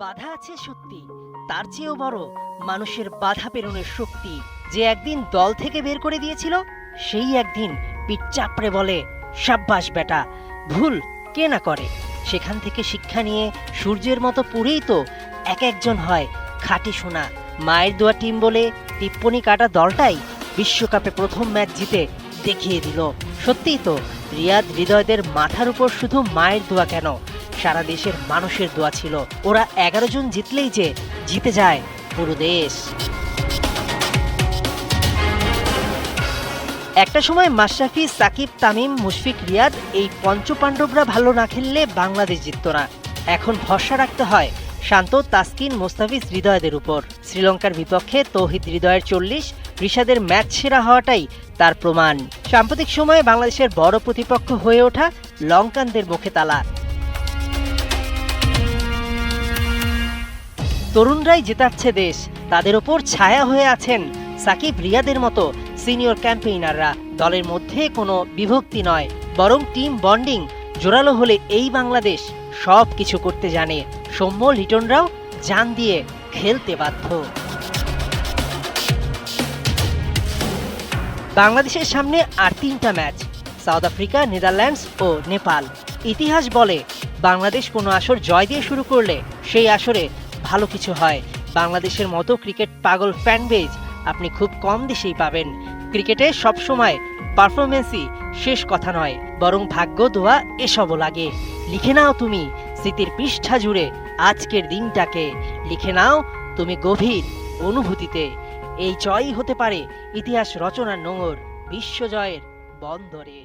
বাধা আছে সত্যি, তার চেয়েও বড় মানুষের বাধা পেরোনোর শক্তি। যে একদিন দল থেকে বের করে দিয়েছিল, সেই একদিন পিঠ চাপড়ে বলে, সাব্বাস বেটা, ভুল কে না করে। সেখান থেকে শিক্ষা নিয়ে সূর্যের মতো পুরেই তো এক একজন হয় খাঁটি সোনা। মায়ের দোয়া টিম বলে টিপ্পনি কাটা দলটাই বিশ্বকাপে প্রথম ম্যাচ জিতে দেখিয়ে দিল। সত্যিই তো, রিয়াদ হৃদয়দের মাথার উপর শুধু মায়ের দোয়া কেন, সারা দেশের মানুষের দোয়া ছিল। ওরা 11 জন জিতলেই যে জিতে যায় পুরো দেশ। একটা সময় মাশরাফি, সাকিব, তামিম, মুশফিক, রিয়াদ এই পঞ্চপাণ্ডবরা ভালো না খেললে বাংলাদেশ জিতত না। এখন ভরসা রাখতে হয় শান্ত, তাসকিন, মোস্তাফিজ, হৃদয়দের উপর। শ্রীলঙ্কার বিপক্ষে তৌহিদ হৃদয়ের 40, রিশাদের ম্যাচ সেরা হওয়াটাই তার প্রমাণ। সাম্প্রতিক সময়ে বাংলাদেশের বড় প্রতিপক্ষ হয়ে ওঠা লঙ্কানদের মুখে তালা। তরুণরাই জেতাচ্ছে দেশ, তাদের ওপর ছায়া হয়ে আছেন সাকিব, রিয়াদের মতো সিনিয়র ক্যাম্পেইনাররা। দলের মধ্যে কোনো বিভক্তি নয়, বরং টিম বন্ডিং জোরালো হলে এই বাংলাদেশ সব কিছু করতে জানে। সৌম্য, লিটনরাও জান দিয়ে খেলতে বাধ্য। বাংলাদেশের সামনে আর 3টা ম্যাচ, সাউথ আফ্রিকা, নেদারল্যান্ডস ও নেপাল। ইতিহাস বলে বাংলাদেশ কোনো আসর জয় দিয়ে শুরু করলে সেই আসরে ভালো কিছু হয়। বাংলাদেশের মতো ক্রিকেট পাগল ফ্যান বেজ আপনি খুব কম দেশেই পাবেন। ক্রিকেটে সবসময় পারফরমেন্সই শেষ কথা নয়, বরং ভাগ্য, দোয়া এসবও লাগে। লিখে নাও তুমি স্মৃতির পৃষ্ঠা জুড়ে আজকের দিনটাকে, লিখে নাও তুমি গভীর অনুভূতিতে। এই জয়ই হতে পারে ইতিহাস রচনার নোঙর, বিশ্বজয়ের বন্দরে।